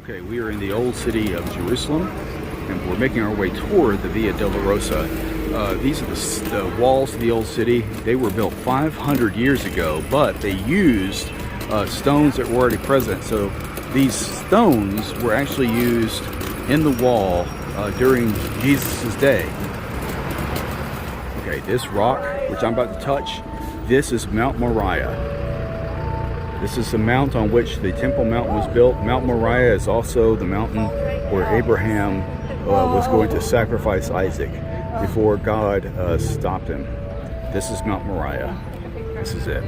Okay, we are in the old city of Jerusalem, and we're making our way toward the Via Dolorosa. These are the walls of the old city. They were built 500 years ago, but they used stones that were already present. So these stones were actually used in the wall during Jesus' day. Okay, this rock, which I'm about to touch, this is Mount Moriah. This is the mount on which the Temple Mount was built. Mount Moriah is also the mountain where Abraham was going to sacrifice Isaac before God stopped him. This is Mount Moriah. This is it.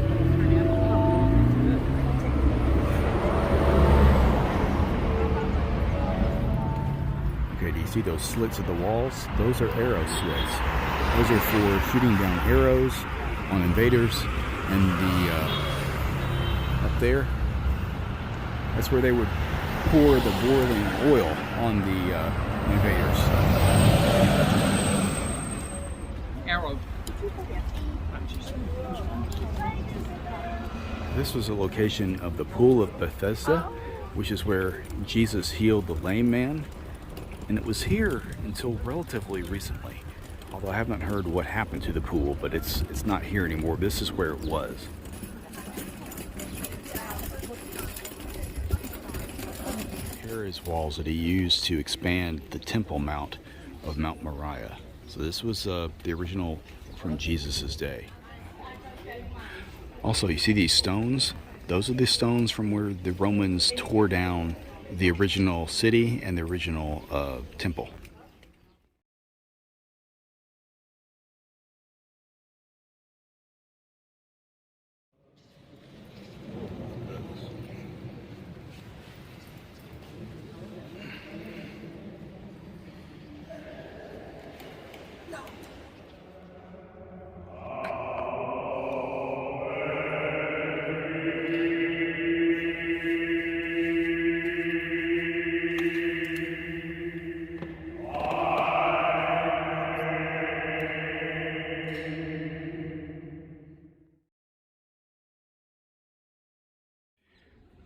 Okay, do you see those slits of the walls? Those are arrow slits. Those are for shooting down arrows on invaders, and the up there, that's where they would pour the boiling oil on the invaders. Arrow. This was a location of the pool of Bethesda, which is where Jesus healed the lame man, and it was here until relatively recently. Although I have not heard what happened to the pool, but it's not here anymore. This is where it was. Here is walls that he used to expand the Temple Mount of Mount Moriah. So this was the original from Jesus' day. Also, you see these stones? Those are the stones from where the Romans tore down the original city and the original temple.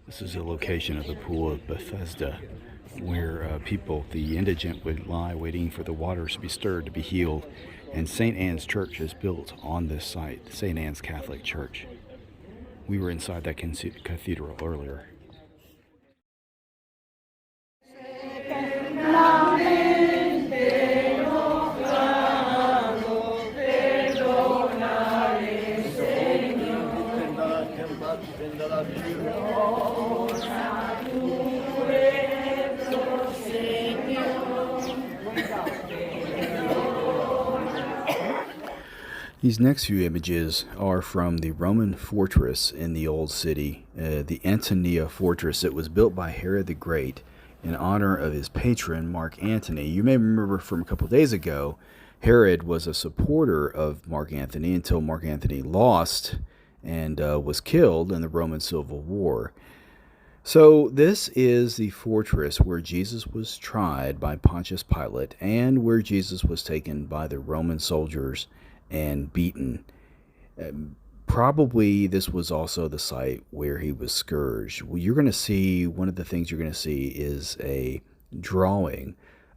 This is a location of the pool of Bethesda, where people, the indigent, would lie waiting for the waters to be stirred to be healed. And St. Anne's Church is built on this site, St. Anne's Catholic Church. We were inside that cathedral earlier. These next few images are from the Roman fortress in the Old City, the Antonia Fortress. It was built by Herod the Great in honor of his patron, Mark Antony. You may remember from a couple days ago, Herod was a supporter of Mark Antony until Mark Antony lost and was killed in the Roman Civil War. So this is the fortress where Jesus was tried by Pontius Pilate and where Jesus was taken by the Roman soldiers and beaten. Probably this was also the site where he was scourged. Well, you're going to see, one of the things you're going to see is a drawing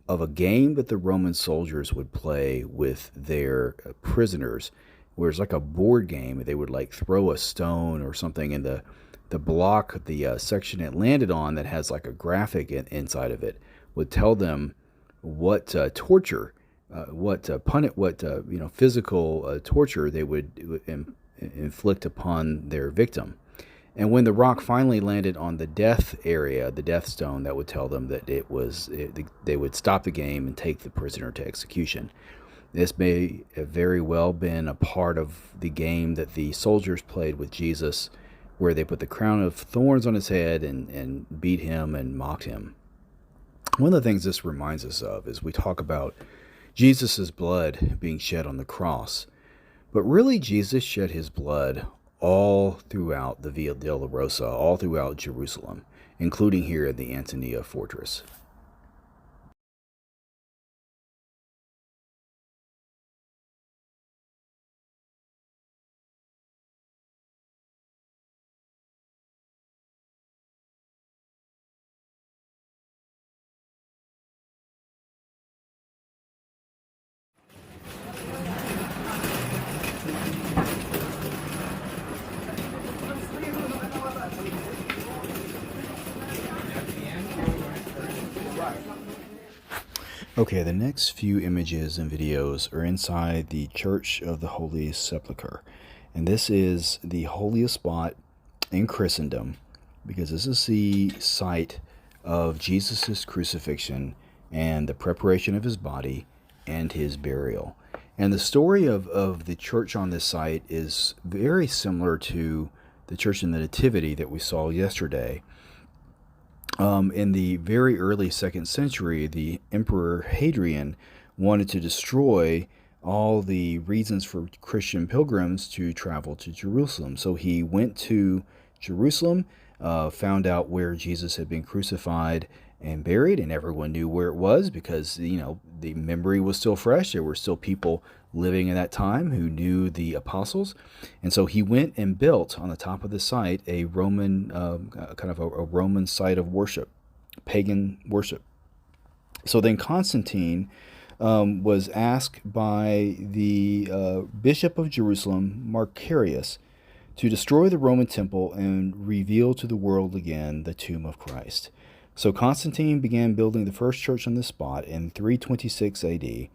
of a game that the Roman soldiers would play with their prisoners, where it's like a board game. They would like throw a stone or something, and the block, the section it landed on that has like a graphic inside of it would tell them what torture, physical torture they would inflict upon their victim. And when the rock finally landed on the death area, the death stone, that would tell them that they would stop the game and take the prisoner to execution. This may have very well been a part of the game that the soldiers played with Jesus, where they put the crown of thorns on his head and beat him and mocked him. One of the things this reminds us of is we talk about Jesus' blood being shed on the cross. But really, Jesus shed his blood all throughout the Via Dolorosa, all throughout Jerusalem, including here at the Antonia Fortress. Okay, the next few images and videos are inside the Church of the Holy Sepulcher. And this is the holiest spot in Christendom because this is the site of Jesus' crucifixion and the preparation of his body and his burial. And the story of the church on this site is very similar to the church in the Nativity that we saw yesterday. In the very early 2nd century, the Emperor Hadrian wanted to destroy all the reasons for Christian pilgrims to travel to Jerusalem. So he went to Jerusalem, found out where Jesus had been crucified and buried, and everyone knew where it was because, the memory was still fresh. There were still people living in that time who knew the apostles. And so he went and built on the top of the site a Roman, kind of a Roman site of worship, pagan worship. So then Constantine was asked by the Bishop of Jerusalem, Macarius, to destroy the Roman temple and reveal to the world again the tomb of Christ. So Constantine began building the first church on this spot in 326 AD.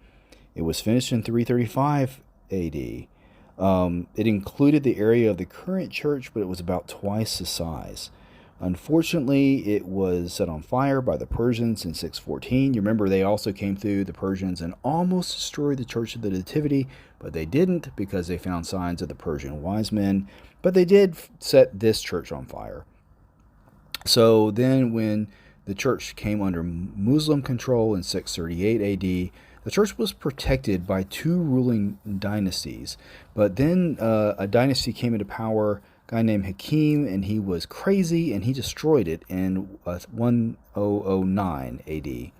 It was finished in 335 AD. It included the area of the current church, but it was about twice the size. Unfortunately, it was set on fire by the Persians in 614. You remember they also came through, the Persians, and almost destroyed the Church of the Nativity, but they didn't because they found signs of the Persian wise men. But they did set this church on fire. So then when the church came under Muslim control in 638 AD, the church was protected by two ruling dynasties. But then a dynasty came into power, a guy named Hakim, and he was crazy, and he destroyed it in 1009 AD.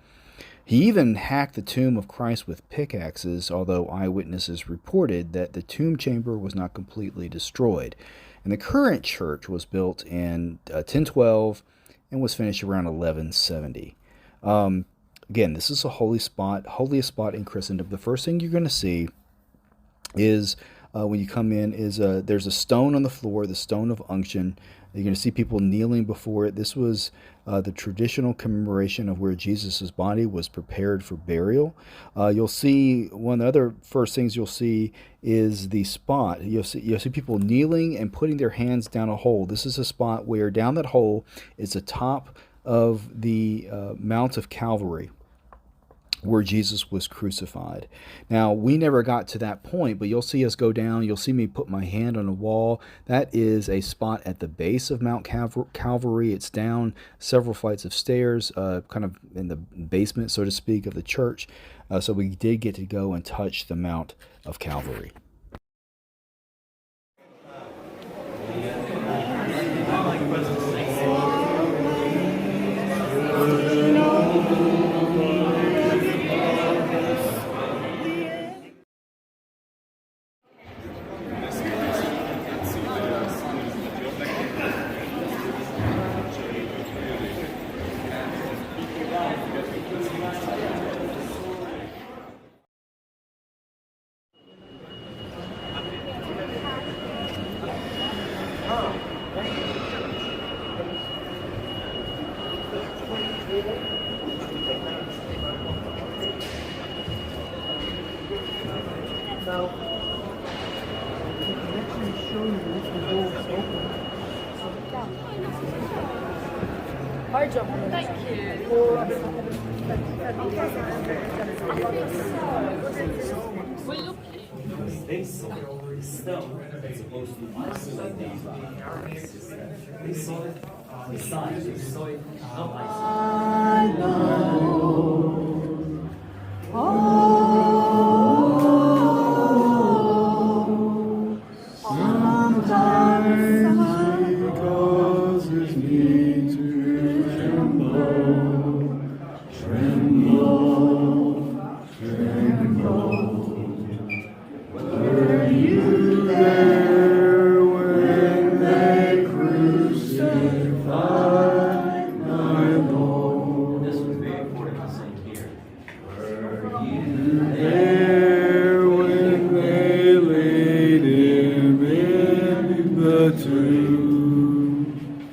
He even hacked the tomb of Christ with pickaxes, although eyewitnesses reported that the tomb chamber was not completely destroyed. And the current church was built in 1012 and was finished around 1170. Again, this is a holiest spot in Christendom. The first thing you're going to see is when you come in is there's a stone on the floor, the stone of unction. You're going to see people kneeling before it. This was the traditional commemoration of where Jesus' body was prepared for burial. You'll see one of the other first things you'll see is the spot. You'll see people kneeling and putting their hands down a hole. This is a spot where down that hole is the top of the Mount of Calvary, where Jesus was crucified. Now, we never got to that point, but you'll see us go down. You'll see me put my hand on a wall. That is a spot at the base of Mount Calvary. It's down several flights of stairs, kind of in the basement, so to speak, of the church. So we did get to go and touch the Mount of Calvary. So, I can actually show you which the door is open. Hard jump. Thank you. We're looking. They saw the stone that's supposed to isolate these rocks. They saw it on the side. They saw it not I know. Sometimes he causes me to tremble, tremble, tremble. Were you there when they crucified my Lord? This was very important to say here. Were you there when they laid him in the tomb?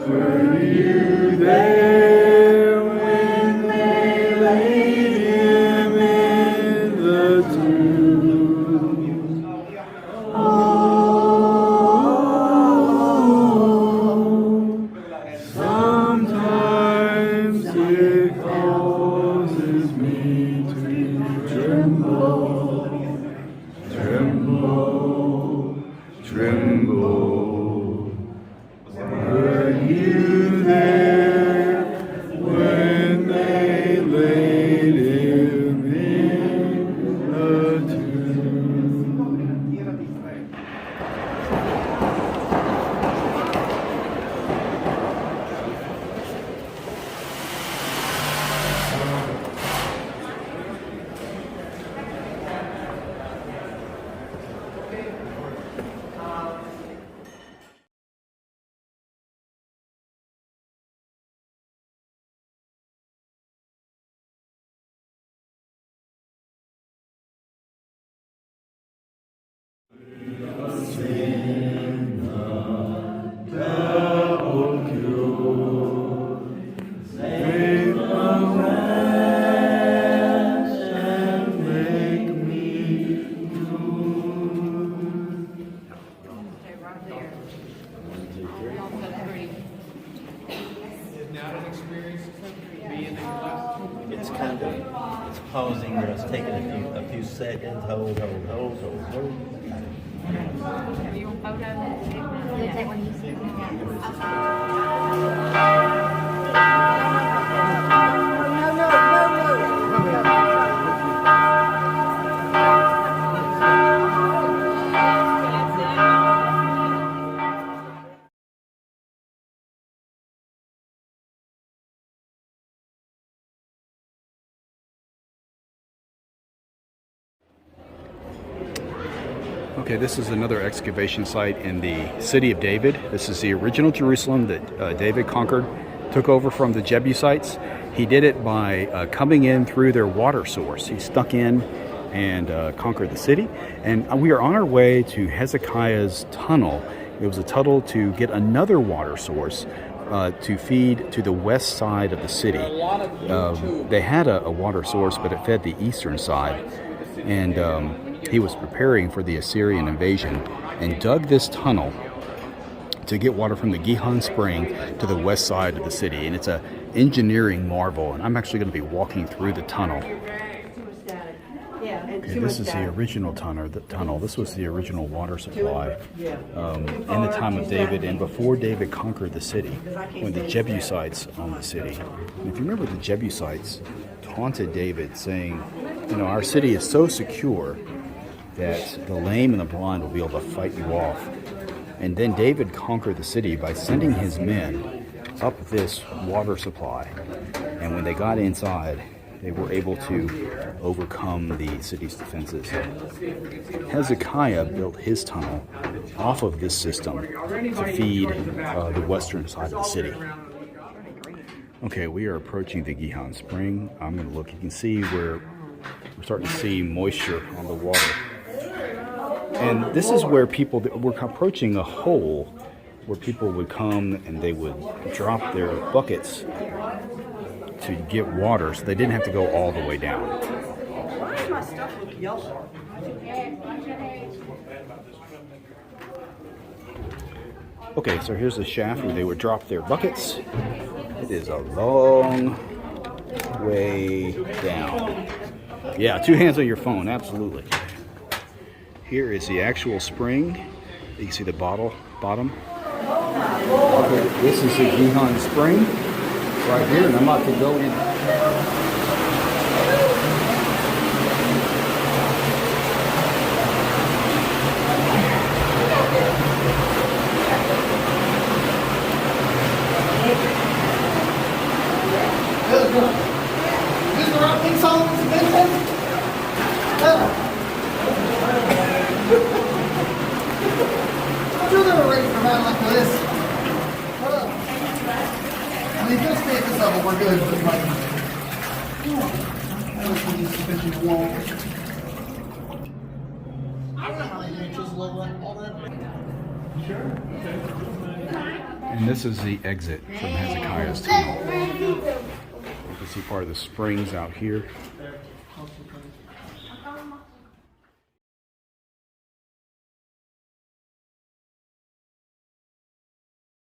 Were you there when they laid him It's kind of, it's pausing, you know, it's taking a few seconds, hold. Yung photo. Looks like when you see it. Okay, this is another excavation site in the city of David. This is the original Jerusalem that David conquered, took over from the Jebusites. He did it by coming in through their water source. He stuck in and conquered the city. And we are on our way to Hezekiah's tunnel. It was a tunnel to get another water source to feed to the west side of the city. They had a water source, but it fed the eastern side. And he was preparing for the Assyrian invasion and dug this tunnel to get water from the Gihon Spring to the west side of the city. And it's an engineering marvel. And I'm actually going to be walking through the tunnel. Okay, this is the original tunnel. This was the original water supply in the time of David and before David conquered the city, when the Jebusites owned the city. And if you remember, the Jebusites taunted David, saying, you know, our city is so secure that the lame and the blind will be able to fight you off. And then David conquered the city by sending his men up this water supply. And when they got inside, they were able to overcome the city's defenses. Hezekiah built his tunnel off of this system to feed the western side of the city. Okay, we are approaching the Gihon Spring. I'm going to look. You can see where we're starting to see moisture on the water. And this is where we're approaching a hole where people would come and they would drop their buckets to get water, so they didn't have to go all the way down. Why does my stuff look yellow? Okay, so here's the shaft where they would drop their buckets. It is a long way down. Yeah, 2 hands on your phone, absolutely. Here is the actual spring. You can see the bottom. Okay, this is the Gihon Spring right here, and I'm about to go in. This the right thing, Solomon's business? I'm sure they were ready for a man like this. I mean, just stay at this level, we're good. But like, I wish we used to finish the wall. I don't know how many inches look like all that. Sure. And this is the exit from Hezekiah's tunnel. You can see part of the springs out here.